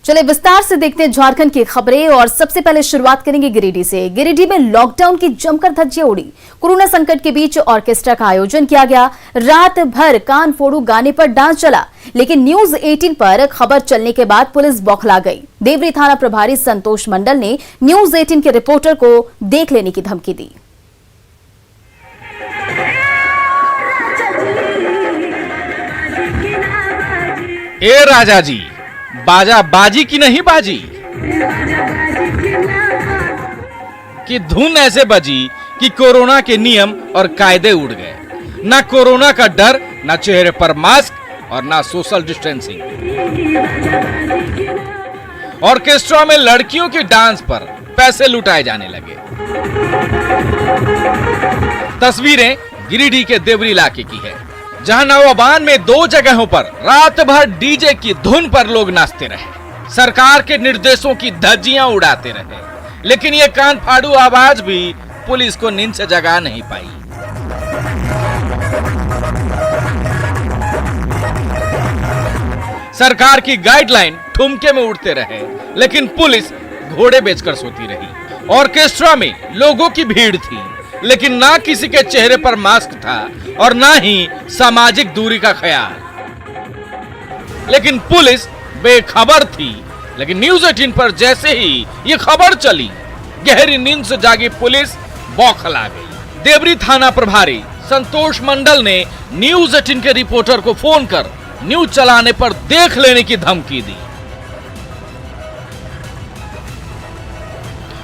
चले विस्तार से देखते हैं झारखंड की खबरें और सबसे पहले शुरुआत करेंगे गिरिडीह से। गिरिडीह में लॉकडाउन की जमकर धज्जियां उड़ी। कोरोना संकट के बीच ऑर्केस्ट्रा का आयोजन किया गया। रात भर कान फोड़ू गाने पर डांस चला, लेकिन न्यूज 18 पर खबर चलने के बाद पुलिस बौखला गई। देवरी थाना प्रभारी संतोष मंडल ने न्यूज 18 के रिपोर्टर को देख लेने की धमकी दी। ए राजा जी, बाजा बाजी की नहीं बाजी कि धुन ऐसे बजी कि कोरोना के नियम और कायदे उड़ गए। ना कोरोना का डर, ना चेहरे पर मास्क और ना सोशल डिस्टेंसिंग। ऑर्केस्ट्रा में लड़कियों के डांस पर पैसे लुटाए जाने लगे। तस्वीरें गिरिडीह के देवरी इलाके की है, जहां नवाबान में 2 जगहों पर रात भर डीजे की धुन पर लोग नाचते रहे, सरकार के निर्देशों की धज्जियां उड़ाते रहे, लेकिन ये कान फाड़ू आवाज भी पुलिस को नींद से जगा नहीं पाई। सरकार की गाइडलाइन ठुमके में उड़ते रहे, लेकिन पुलिस घोड़े बेचकर सोती रही। ऑर्केस्ट्रा में लोगों की भीड़ थी, लेकिन ना किसी के चेहरे पर मास्क था और ना ही सामाजिक दूरी का ख्याल। लेकिन पुलिस बेखबर थी। लेकिन न्यूज 18 पर जैसे ही ये खबर चली, गहरी नींद से जागी पुलिस बौखला गई। देवरी थाना प्रभारी संतोष मंडल ने न्यूज 18 के रिपोर्टर को फोन कर न्यूज चलाने पर देख लेने की धमकी दी।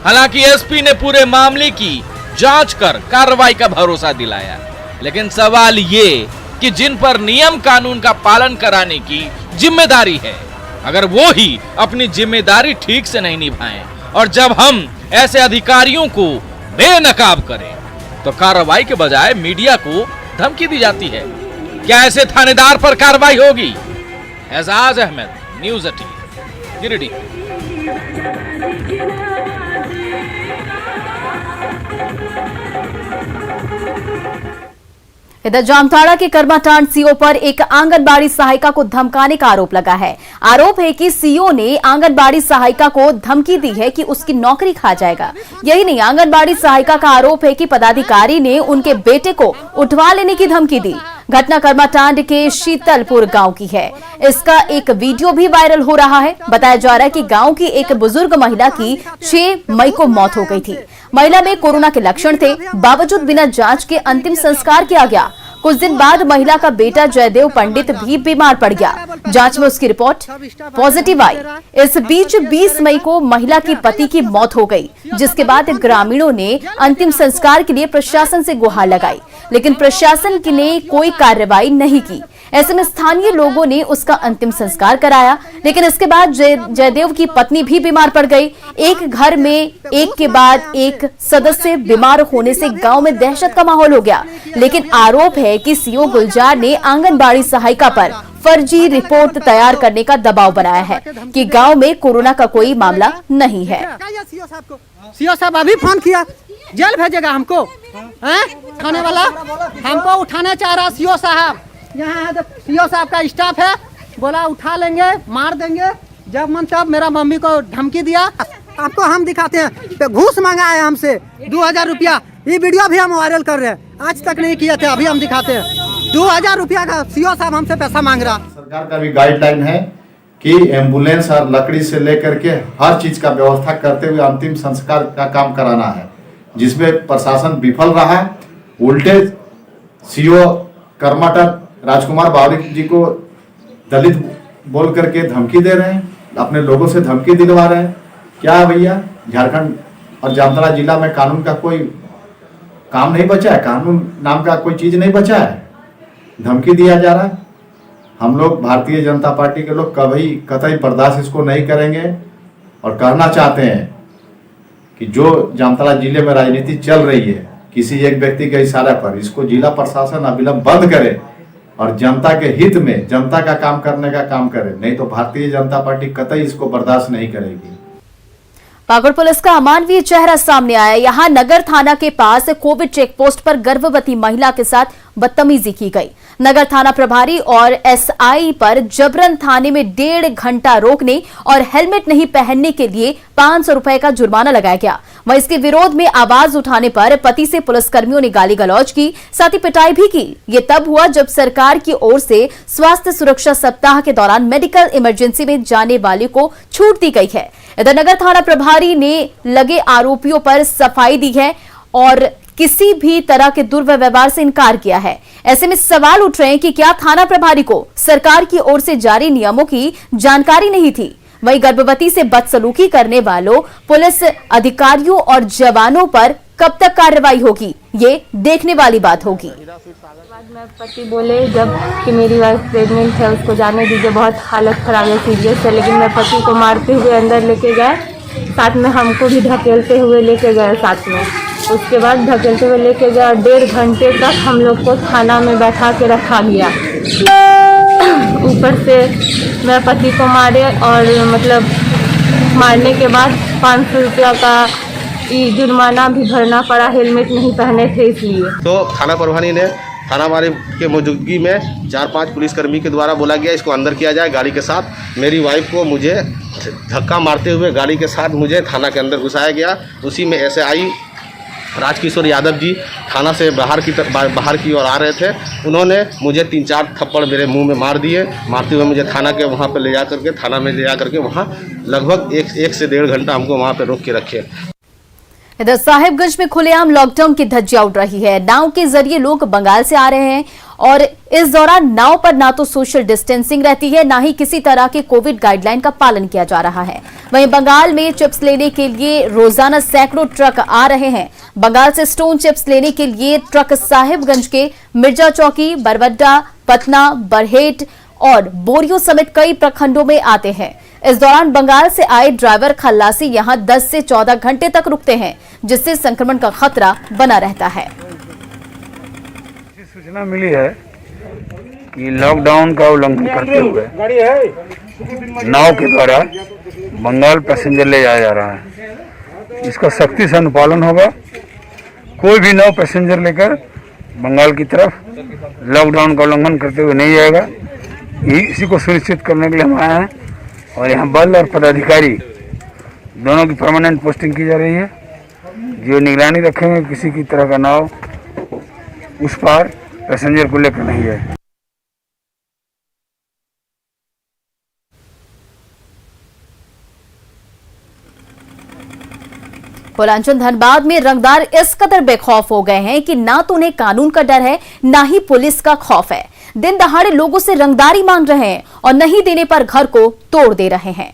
हालांकि एसपी ने पूरे मामले की जांच कर कार्रवाई का भरोसा दिलाया, लेकिन सवाल ये कि जिन पर नियम कानून का पालन कराने की जिम्मेदारी है, अगर वो ही अपनी जिम्मेदारी ठीक से नहीं निभाएं और जब हम ऐसे अधिकारियों को बेनकाब करें तो कार्रवाई के बजाय मीडिया को धमकी दी जाती है। क्या ऐसे थानेदार पर कार्रवाई होगी? एजाज अहमद, न्यूज 18, गिरिडीह। इधर जामताड़ा के कर्माटांड सीओ पर एक आंगनबाड़ी सहायिका को धमकाने का आरोप लगा है। आरोप है कि सीओ ने आंगनबाड़ी सहायिका को धमकी दी है कि उसकी नौकरी खा जाएगा। यही नहीं, आंगनबाड़ी सहायिका का आरोप है कि पदाधिकारी ने उनके बेटे को उठवा लेने की धमकी दी। घटना कर्माटांड के शीतलपुर गांव की है। इसका एक वीडियो भी वायरल हो रहा है। बताया जा रहा है कि गांव की एक बुजुर्ग महिला की 6 मई को मौत हो गई थी। महिला में कोरोना के लक्षण थे, बावजूद बिना जांच के अंतिम संस्कार किया गया। कुछ दिन बाद महिला का बेटा जयदेव पंडित भी बीमार पड़ गया। जांच में उसकी रिपोर्ट पॉजिटिव आई। इस बीच 20 मई को महिला की पति की मौत हो गई, जिसके बाद ग्रामीणों ने अंतिम संस्कार के लिए प्रशासन से गुहार लगाई, लेकिन प्रशासन ने कोई कार्रवाई नहीं की। ऐसे में स्थानीय लोगों ने उसका अंतिम संस्कार कराया, लेकिन इसके बाद जयदेव की पत्नी भी बीमार पड़ गई। एक घर में एक के बाद एक सदस्य बीमार होने से गांव में दहशत का माहौल हो गया। लेकिन आरोप है कि सीओ गुलजार ने आंगनबाड़ी सहायिका पर फर्जी रिपोर्ट तैयार करने का दबाव बनाया है कि गांव में कोरोना का कोई मामला नहीं है। सीओ साहब अभी फोन किया, जेल भेजेगा हमको, थाने वाला हमको उठाना चाह रहा। सीओ साहब यहाँ सीओ साहब का स्टाफ है, बोला उठा लेंगे, मार देंगे। जब मन तब मेरा मम्मी को धमकी दिया। आपको हम दिखाते हैं, घूस मांगा है हमसे 2000 रुपया। ये वीडियो भी हम वायरल कर रहे हैं, आज तक नहीं किए थे, अभी हम दिखाते हैं। 2000 रुपया का सीओ साहब हमसे पैसा मांग रहा। सरकार का भी गाइडलाइन है कि एम्बुलेंस और लकड़ी से लेकर के हर चीज का व्यवस्था करते हुए अंतिम संस्कार का काम कराना है, जिसमें प्रशासन विफल रहा। उल्टे सीओ कर्माटक राजकुमार बावरी जी को दलित बोल करके धमकी दे रहे हैं, अपने लोगों से धमकी दिलवा रहे हैं। क्या भैया, झारखंड और जामताड़ा जिला में कानून का कोई काम नहीं बचा है? कानून नाम का कोई चीज नहीं बचा है, धमकी दिया जा रहा है। हम लोग भारतीय जनता पार्टी के लोग कभी कतई बर्दाश्त इसको नहीं करेंगे और कहना चाहते हैं कि जो जामताड़ा जिले में राजनीति चल रही है किसी एक व्यक्ति के इशारे पर, इसको जिला प्रशासन अविलंब बंद करे और जनता के हित में जनता का काम करने का काम करे, नहीं तो भारतीय जनता पार्टी कतई इसको बर्दाश्त नहीं करेगी। पाकुड़ पुलिस का अमानवीय चेहरा सामने आया। यहां नगर थाना के पास कोविड चेक पोस्ट पर गर्भवती महिला के साथ बदतमीजी की गई। नगर थाना प्रभारी और एसआई पर जबरन थाने में 1.5 घंटा रोकने और हेलमेट नहीं पहनने के लिए 500 रुपए का जुर्माना लगाया गया। वहीं इसके विरोध में आवाज उठाने पर पति से पुलिसकर्मियों ने गाली गलौज की, साथ ही पिटाई भी की। ये तब हुआ जब सरकार की ओर से स्वास्थ्य सुरक्षा सप्ताह के दौरान मेडिकल इमरजेंसी में जाने वाले को छूट दी गई है। इधर नगर थाना प्रभारी ने लगे आरोपियों पर सफाई दी है और किसी भी तरह के दुर्व्यवहार से इनकार किया है। ऐसे में सवाल उठ रहे हैं कि क्या थाना प्रभारी को सरकार की ओर से जारी नियमों की जानकारी नहीं थी? वहीं गर्भवती से बदसलूकी करने वालों पुलिस अधिकारियों और जवानों पर कब तक कार्रवाई होगी, ये देखने वाली बात होगी। मैं पति बोले जब कि मेरी वाइफ प्रेग्नेंट है, उसको जाने दीजिए, बहुत हालत खराब है, सीरियस है। लेकिन मैं पति को मारते हुए अंदर लेके गए, साथ में हमको भी ढकेलते हुए लेके गए साथ में। उसके बाद ढकेलते हुए लेके गए और 1.5 घंटे तक हम लोग को थाना में बैठा के रखा गया। ऊपर से मैं पति को मारे और मतलब मारने के बाद 500 रुपया का जुर्माना भी भरना पड़ा, हेलमेट नहीं पहने थे इसलिए। तो थाना प्रभारी ने थाना वाले के मौजूदगी में 4-5 पुलिसकर्मी के द्वारा बोला गया इसको अंदर किया जाए गाड़ी के साथ। मेरी वाइफ को मुझे धक्का मारते हुए गाड़ी के साथ मुझे थाना के अंदर घुसाया गया। उसी में एसआई राजकिशोर यादव जी थाना से बाहर की ओर आ रहे थे। उन्होंने मुझे 3-4 थप्पड़ मेरे मुंह में मार दिए। मारते हुए मुझे थाना के वहाँ पर ले जा करके थाना में ले जा करके वहाँ लगभग 1 से 1.5 घंटा हमको वहाँ पर रोक के रखे। इधर साहिबगंज में खुलेआम लॉकडाउन की धज्जियां उड़ रही है। नाव के जरिए लोग बंगाल से आ रहे हैं और इस दौरान नाव पर ना तो सोशल डिस्टेंसिंग रहती है, ना ही किसी तरह के कोविड गाइडलाइन का पालन किया जा रहा है। वहीं बंगाल में चिप्स लेने के लिए रोजाना सैकड़ों ट्रक आ रहे हैं। बंगाल से स्टोन चिप्स लेने के लिए ट्रक साहिबगंज के मिर्जा चौकी, बरवड्डा, पटना, बरहेट और बोरियो समेत कई प्रखंडों में आते हैं। इस दौरान बंगाल से आए ड्राइवर खल्लासी यहां 10 से 14 घंटे तक रुकते हैं, जिससे संक्रमण का खतरा बना रहता है। सूचना मिली है कि लॉकडाउन का उल्लंघन करते हुए नाव के द्वारा बंगाल पैसेंजर ले जाया जा रहा है। इसका सख्ती से अनुपालन होगा। कोई भी नाव पैसेंजर लेकर बंगाल की तरफ लॉकडाउन का उल्लंघन करते हुए नहीं जाएगा। इसी को सुनिश्चित करने के लिए हम आए हैं और यहाँ बल और पदाधिकारी दोनों की परमानेंट पोस्टिंग की जा रही है, जो निगरानी रखेंगे किसी की तरह का नाव उस पार पैसेंजर को लेकर नहीं जाए। पूर्वांचल धनबाद में रंगदार इस कदर बेखौफ हो गए हैं कि ना तो उन्हें कानून का डर है, ना ही पुलिस का खौफ है। दिन दहाड़े लोगों से रंगदारी मांग रहे हैं और नहीं देने पर घर को तोड़ दे रहे हैं।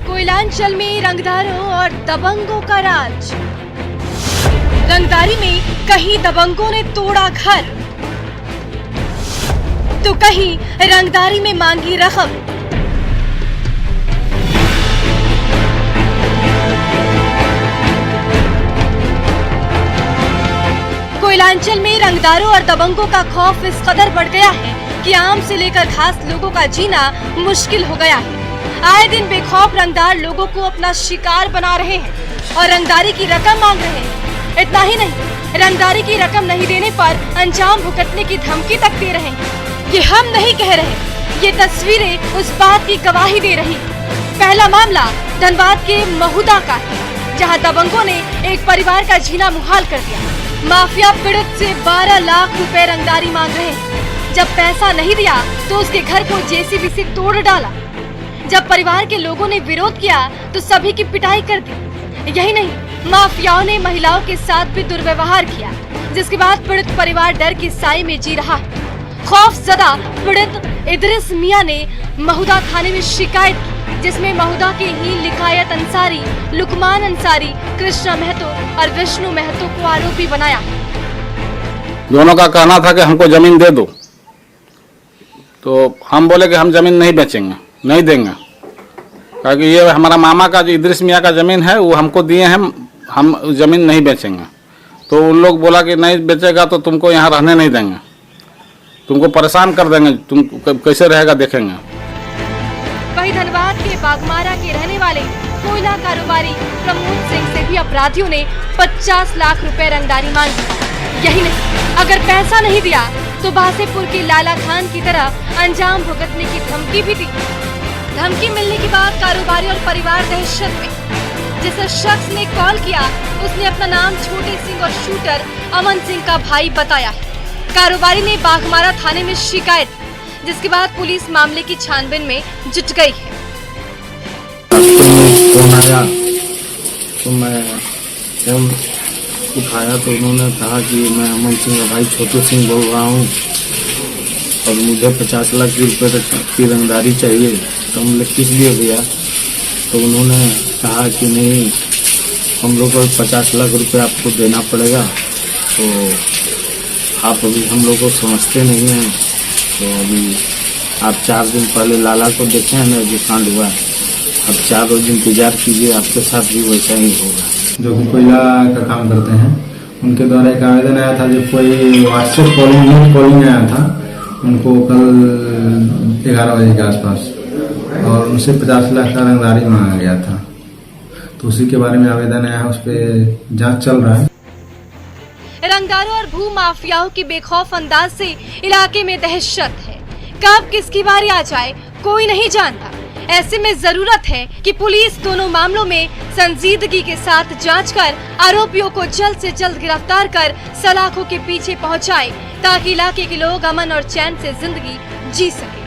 कोयलांचल में रंगदारों और दबंगों का राज। रंगदारी में कहीं दबंगों ने तोड़ा घर, तो कहीं रंगदारी में मांगी रकम। कोयलांचल में रंगदारों और दबंगों का खौफ इस कदर बढ़ गया है कि आम से लेकर खास लोगों का जीना मुश्किल हो गया है। आए दिन बेखौफ रंगदार लोगों को अपना शिकार बना रहे हैं और रंगदारी की रकम मांग रहे हैं। इतना ही नहीं, रंगदारी की रकम नहीं देने पर अंजाम भुगतने की धमकी तक दे रहे हैं। ये हम नहीं कह रहे, ये तस्वीरें उस बात की गवाही दे रही। पहला मामला धनबाद के महुदा का है, जहां दबंगों ने एक परिवार का जीना मुहाल कर दिया। माफिया पीड़ित से 12 लाख रुपए रंगदारी मांग रहे हैं। जब पैसा नहीं दिया तो उसके घर को जेसीबी से तोड़ डाला। जब परिवार के लोगों ने विरोध किया तो सभी की पिटाई कर दी। यही नहीं, माफियाओं ने महिलाओं के साथ भी दुर्व्यवहार किया, जिसके बाद पीड़ित परिवार डर की साई में जी रहा है। खौफजदा पीड़ित इदरिस मियां ने महुदा थाने में शिकायत की, जिसमें महुदा के ही लिकायत अंसारी, लुकमान अंसारी, कृष्णा महतो और विष्णु महतो को आरोपी बनाया। दोनों का कहना था कि हमको जमीन दे दो, तो हम बोले कि हम जमीन नहीं बेचेंगे, नहीं देंगे, क्योंकि ये हमारा मामा का जो इदरिस मियां का जमीन है वो हमको दिए हैं, हम जमीन नहीं बेचेंगे। तो उन लोग बोला कि नहीं बेचेगा तो तुमको यहाँ रहने नहीं देंगे, तुमको परेशान कर देंगे, तुम कैसे रहेगा देखेंगे। वहीं धनबाद के बागमारा के रहने वाले कोयला कारोबारी प्रमोद सिंह से भी अपराधियों ने 50 लाख रुपए रंगदारी मांगी। यही नहीं, अगर पैसा नहीं दिया तो बासेपुर के लाला खान की तरह अंजाम भुगतने की धमकी भी दी। धमकी मिलने के बाद कारोबारी और परिवार दहशत में। जिस शख्स ने कॉल किया उसने अपना नाम छोटे सिंह और शूटर अमन सिंह का भाई बताया है। कारोबारी ने बाघमारा थाने में शिकायत, जिसके बाद पुलिस मामले की छानबीन में जुट गई है। फोन आया तो मैं जब उठाया तो उन्होंने कहा कि मैं अमन सिंह का भाई छोटू सिंह बोल रहा हूँ और मुझे 50 लाख रुपए की रंगदारी चाहिए। तो हमने किस लिए दिया? तो उन्होंने कहा कि नहीं, हम लोग को 50 लाख रुपए आपको देना पड़ेगा। तो आप अभी हम लोग को समझते नहीं हैं, तो अभी आप 4 दिन पहले लाला को देखे हैं ना जो कांड हुआ, अब 4 रोज इंतजार कीजिए, आपके साथ भी वैसा ही होगा। जो कि कोयला का काम करते हैं, उनके द्वारा एक आवेदन आया था, जब कोई व्हाट्सएप कॉलिंग आया था उनको कल 11 बजे के आसपास, और उनसे 50 लाख का रंगदारी मांगा गया था। तो उसी के बारे में आवेदन आया है, उस पर जांच चल रहा है। रंगदारों और भू माफियाओं की बेखौफ अंदाज से इलाके में दहशत है। कब किसकी बारी आ जाए कोई नहीं जानता। ऐसे में जरूरत है कि पुलिस दोनों मामलों में संजीदगी के साथ जांच कर आरोपियों को जल्द से जल्द गिरफ्तार कर सलाखों के पीछे पहुंचाए, ताकि इलाके के लोग अमन और चैन से जिंदगी जी सके।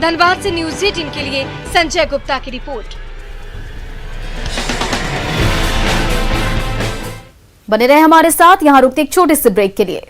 धनबाद से न्यूज़ 18 के लिए संजय गुप्ता की रिपोर्ट। बने रहे हमारे साथ, यहां रुकते एक छोटे से ब्रेक के लिए।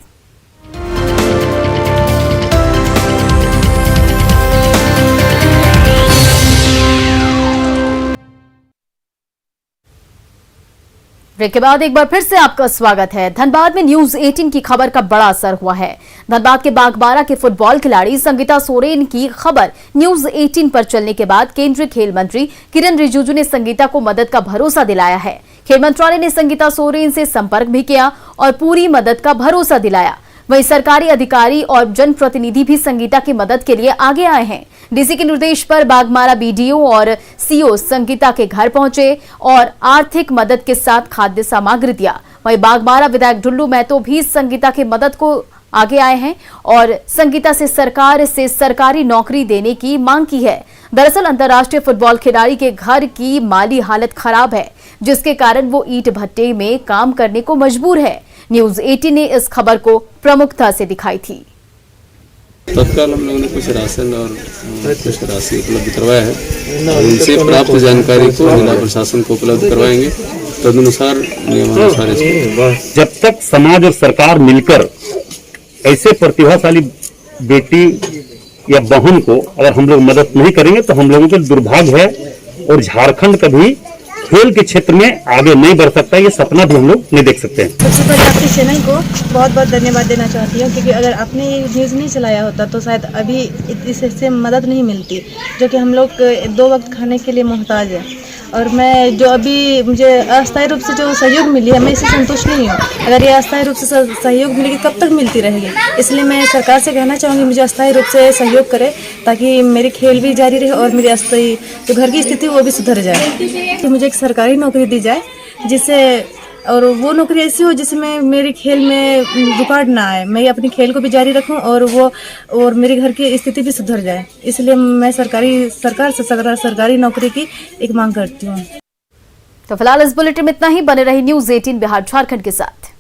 ब्रेक के बाद एक बार फिर से आपका स्वागत है। धनबाद में न्यूज़ 18 की खबर का बड़ा असर हुआ है। धनबाद के बागबारा के फुटबॉल खिलाड़ी संगीता सोरेन की खबर न्यूज़ 18 पर चलने के बाद केंद्रीय खेल मंत्री किरण रिजिजू ने संगीता को मदद का भरोसा दिलाया है। खेल मंत्रालय ने संगीता सोरेन से संपर्क भी किया और पूरी मदद का भरोसा दिलाया। वहीं सरकारी अधिकारी और जनप्रतिनिधि भी संगीता की मदद के लिए आगे आए हैं। डीसी के निर्देश पर बागमारा बीडीओ और सीओ संगीता के घर पहुंचे और आर्थिक मदद के साथ खाद्य सामग्री दिया। वहीं बागमारा विधायक ढुल्लू महतो भी संगीता की मदद को आगे आए हैं और संगीता से सरकार से सरकारी नौकरी देने की मांग की है। दरअसल अंतर्राष्ट्रीय फुटबॉल खिलाड़ी के घर की माली हालत खराब है, जिसके कारण वो ईंट भट्टे में काम करने को मजबूर है। न्यूज़ 18 ने इस खबर को प्रमुखता से दिखाई थी। तत्काल हम लोगों ने कुछ राशन और कुछ राशि उपलब्ध करवाया है और उनसे प्राप्त जानकारी को जिला प्रशासन को उपलब्ध करवाएंगे। तदनुसार नियमानुसार जब तक समाज और सरकार मिलकर ऐसे प्रतिभाशाली बेटी या बहन को अगर हम लोग मदद नहीं करेंगे तो हम लोगों के दुर्भाग्य है और झारखंड कभी खेल के क्षेत्र में आगे नहीं बढ़ सकता। ये सपना भी हम लोग नहीं देख सकते हैं। सबसे पहले आपके चैनल को बहुत बहुत धन्यवाद देना चाहती हूँ, क्योंकि अगर आपने ये न्यूज़ नहीं चलाया होता तो शायद अभी इससे मदद नहीं मिलती, जो कि हम लोग 2 वक्त खाने के लिए मोहताज है। और मैं जो अभी मुझे अस्थायी रूप से जो सहयोग मिली है, मैं इससे संतुष्ट नहीं हूँ। अगर ये अस्थायी रूप से सहयोग मिलेगी कब तक मिलती रहेगी, इसलिए मैं सरकार से कहना चाहूँगी मुझे अस्थायी रूप से सहयोग करे, ताकि मेरी खेल भी जारी रहे और मेरी अस्थायी जो घर की स्थिति वो भी सुधर जाए। तो मुझे एक सरकारी नौकरी दी जाए, जिससे और वो नौकरी ऐसी हो जिसमें मेरी खेल में रुकावट ना आए, मैं अपनी खेल को भी जारी रखूं और मेरे घर की स्थिति भी सुधर जाए। इसलिए मैं सरकार से सरकारी नौकरी की एक मांग करती हूँ। तो फिलहाल इस बुलेटिन में इतना ही। बने रही न्यूज़ 18 बिहार झारखंड के साथ।